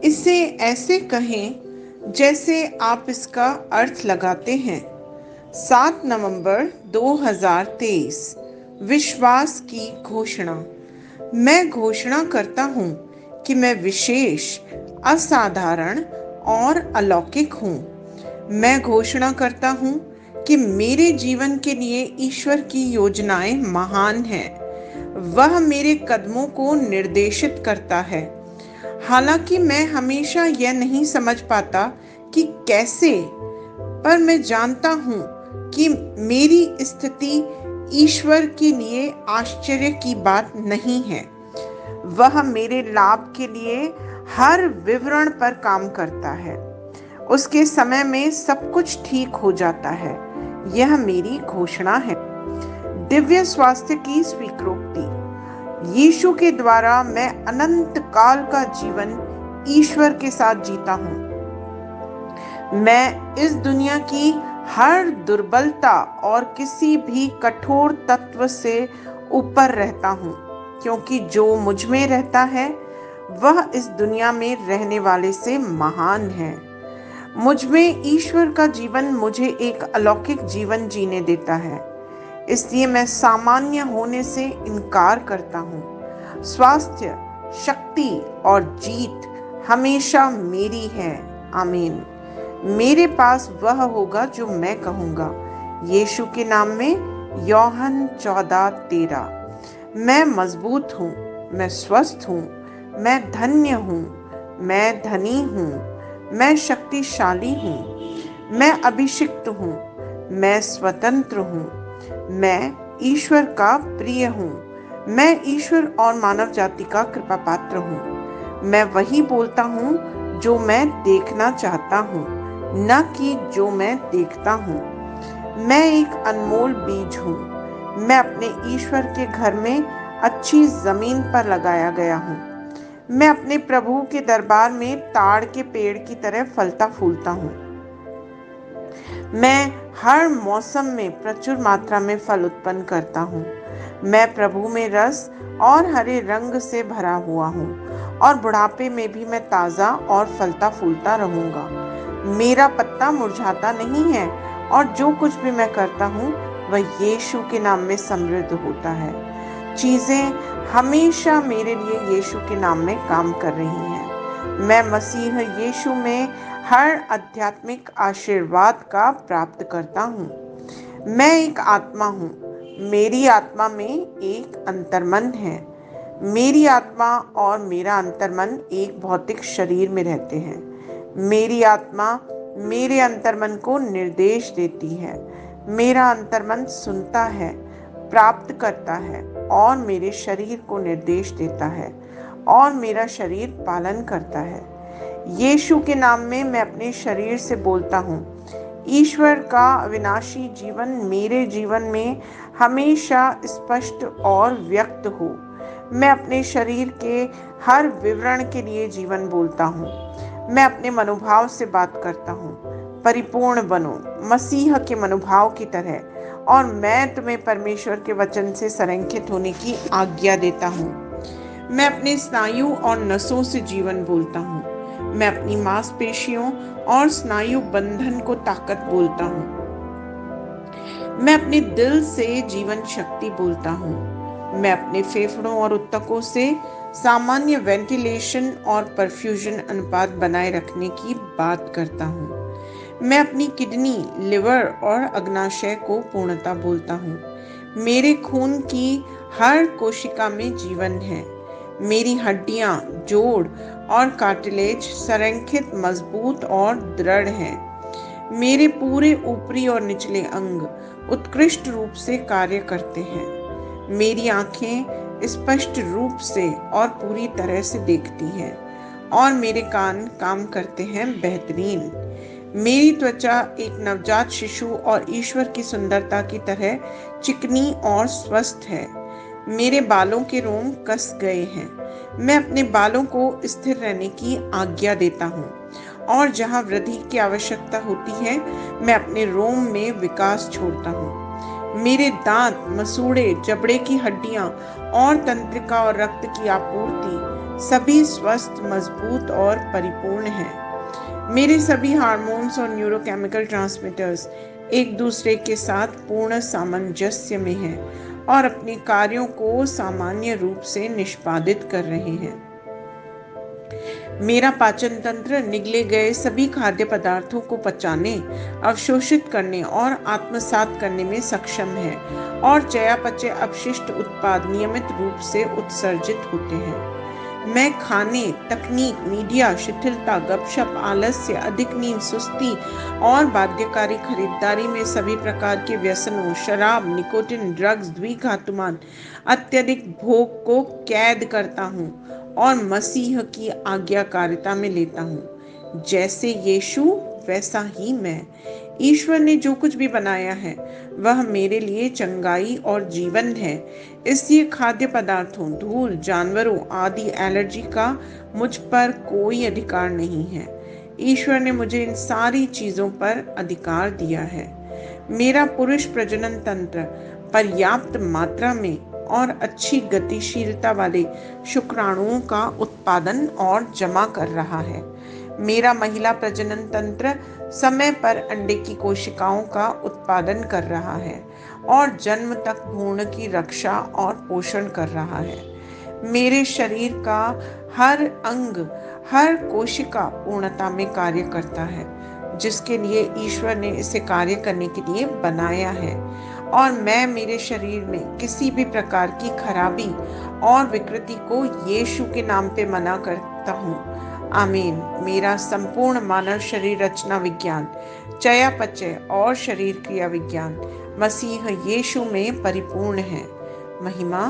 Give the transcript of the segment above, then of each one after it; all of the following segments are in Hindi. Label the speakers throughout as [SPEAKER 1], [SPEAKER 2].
[SPEAKER 1] इसे ऐसे कहें जैसे आप इसका अर्थ लगाते हैं। 7 नवंबर 2023। विश्वास की घोषणा। मैं घोषणा करता हूँ कि मैं विशेष, असाधारण और अलौकिक हूँ। मैं घोषणा करता हूँ कि मेरे जीवन के लिए ईश्वर की योजनाएं महान हैं। वह मेरे कदमों को निर्देशित करता है। हालांकि मैं हमेशा यह नहीं समझ पाता कि कैसे, पर मैं जानता हूँ कि मेरी स्थिति ईश्वर के लिए आश्चर्य की बात नहीं है। वह मेरे लाभ के लिए हर विवरण पर काम करता है। उसके समय में सब कुछ ठीक हो जाता है। यह मेरी घोषणा है। दिव्य स्वास्थ्य की स्वीकृति। यीशु के द्वारा मैं अनंत काल का जीवन ईश्वर के साथ जीता हूँ। मैं इस दुनिया की हर दुर्बलता और किसी भी कठोर तत्व से ऊपर रहता हूँ, क्योंकि जो मुझ में रहता है वह इस दुनिया में रहने वाले से महान है। मुझ में ईश्वर का जीवन मुझे एक अलौकिक जीवन जीने देता है, इसलिए मैं सामान्य होने से इनकार करता हूँ। स्वास्थ्य, शक्ति और जीत हमेशा मेरी है। आमीन। मेरे पास वह होगा जो मैं कहूँगा। यीशु के नाम में। यूहन्ना 14:13। मैं मजबूत हूँ, मैं स्वस्थ हूँ, मैं धन्य हूँ, मैं धनी हूँ, मैं शक्तिशाली हूँ, मैं अभिषिक्त हूँ, मैं स्वतंत्र हूँ, मैं ईश्वर का प्रिय हूँ, मैं ईश्वर और मानव जाति का कृपा पात्र हूँ। मैं वही बोलता हूँ जो मैं देखना चाहता हूँ, न कि जो मैं देखता हूँ। मैं एक अनमोल बीज हूँ। मैं अपने ईश्वर के घर में अच्छी जमीन पर लगाया गया हूँ। मैं अपने प्रभु के दरबार में ताड़ के पेड़ की तरह फलता फूलता हूँ। मैं हर मौसम में प्रचुर मात्रा में फल उत्पन्न करता हूँ। मैं प्रभु में रस और हरे रंग से भरा हुआ हूँ और बुढ़ापे में भी मैं ताजा और फलता फूलता रहूंगा। मेरा पत्ता मुरझाता नहीं है और जो कुछ भी मैं करता हूँ वह यीशु के नाम में समृद्ध होता है। चीजें हमेशा मेरे लिए यीशु के नाम में काम कर रही हैं। मैं मसीह यीशु में हर आध्यात्मिक आशीर्वाद का प्राप्त करता हूँ। मैं एक आत्मा हूँ। मेरी आत्मा में एक अंतर्मन है। मेरी आत्मा और मेरा अंतर्मन एक भौतिक शरीर में रहते हैं। मेरी आत्मा मेरे अंतर्मन को निर्देश देती है। मेरा अंतर्मन सुनता है, प्राप्त करता है और मेरे शरीर को निर्देश देता है और मेरा शरीर पालन करता है। यीशु के नाम में मैं अपने शरीर से बोलता हूँ, ईश्वर का अविनाशी जीवन मेरे जीवन में हमेशा स्पष्ट और व्यक्त हो। मैं अपने शरीर के हर विवरण के लिए जीवन बोलता हूँ। मैं अपने मनोभाव से बात करता हूँ, परिपूर्ण बनो मसीह के मनोभाव की तरह, और मैं तुम्हें परमेश्वर के वचन से संरेखित होने की आज्ञा देता हूँ। मैं अपने स्नायु और नसों से जीवन बोलता हूँ। मैं अपनी मांसपेशियों और स्नायु बंधन को ताकत बोलता हूँ। मैं अपने दिल से जीवन शक्ति बोलता हूँ। मैं अपने फेफड़ों और ऊतकों से सामान्य वेंटिलेशन और परफ्यूजन अनुपात बनाए रखने की बात करता हूँ। मैं अपनी किडनी, लिवर और अग्नाशय को पूर्णता बोलता हूँ। मेरे खून की हर कोशिका में जीवन है। मेरी हड्डियां, जोड़ और कार्टिलेज संरेखित, मजबूत और दृढ़ हैं। मेरे पूरे ऊपरी और निचले अंग उत्कृष्ट रूप से कार्य करते हैं। मेरी आंखें स्पष्ट रूप से और पूरी तरह से देखती हैं और मेरे कान काम करते हैं बेहतरीन। मेरी त्वचा एक नवजात शिशु और ईश्वर की सुंदरता की तरह चिकनी और स्वस्थ है। मेरे बालों के रोम कस गए हैं। मैं अपने बालों को स्थिर रहने की आज्ञा देता हूँ और जहाँ वृद्धि की आवश्यकता होती है मैं अपने रोम में विकास छोड़ता हूँ। मेरे दांत, मसूड़े, जबड़े की हड्डियां और तंत्रिका और रक्त की आपूर्ति सभी स्वस्थ, मजबूत और परिपूर्ण हैं। मेरे सभी हार्मोन्स और न्यूरोकेमिकल ट्रांसमीटर्स एक दूसरे के साथ पूर्ण सामंजस्य में हैं और अपने कार्यों को सामान्य रूप से निष्पादित कर रहे हैं। मेरा पाचन तंत्र निगले गए सभी खाद्य पदार्थों को पचाने, अवशोषित करने और आत्मसात करने में सक्षम है और चयापचय अपशिष्ट उत्पाद नियमित रूप से उत्सर्जित होते हैं। मैं खाने, तकनीक, मीडिया, शिथिलता, गपशप, आलस्य, अधिक नींद, सुस्ती और बाध्यकारी खरीदारी में सभी प्रकार के व्यसनों, शराब, निकोटिन, ड्रग्स, द्विघातुमान, अत्यधिक भोग को कैद करता हूँ और मसीह की आज्ञाकारिता में लेता हूँ। जैसे यीशु वैसा ही मैं। ईश्वर ने जो कुछ भी बनाया है वह मेरे लिए चंगाई और जीवन है। इसलिए खाद्य पदार्थों, धूल, जानवरों आदि एलर्जी का मुझ पर कोई अधिकार नहीं है। ईश्वर ने मुझे इन सारी चीजों पर अधिकार दिया है। मेरा पुरुष प्रजनन तंत्र पर्याप्त मात्रा में और अच्छी गतिशीलता वाले शुक्राणुओं का उत्पादन और जमा कर रहा है। मेरा महिला प्रजनन तंत्र समय पर अंडे की कोशिकाओं का उत्पादन कर रहा है और जन्म तक भ्रूण की रक्षा और पोषण कर रहा है। मेरे शरीर का हर अंग, हर कोशिका पूर्णता में कार्य करता है, जिसके लिए ईश्वर ने इसे कार्य करने के लिए बनाया है। और मैं मेरे शरीर में किसी भी प्रकार की खराबी और विकृति को यीशु के नाम पे मना करता हूँ। आमीन। मेरा संपूर्ण मानव शरीर रचना विज्ञान, चयापचय और शरीर क्रिया विज्ञान मसीह यीशु में परिपूर्ण है। महिमा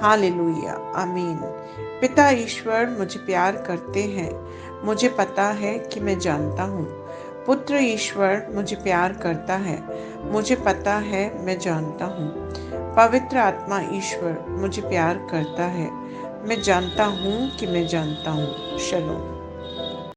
[SPEAKER 1] हालेलुया। आमीन। पिता ईश्वर मुझे प्यार करते हैं, मुझे पता है कि मैं जानता हूँ। पुत्र ईश्वर मुझे प्यार करता है, मुझे पता है मैं जानता हूँ। पवित्र आत्मा ईश्वर मुझे प्यार करता है, मैं जानता हूँ कि मैं जानता हूँ। शलोम।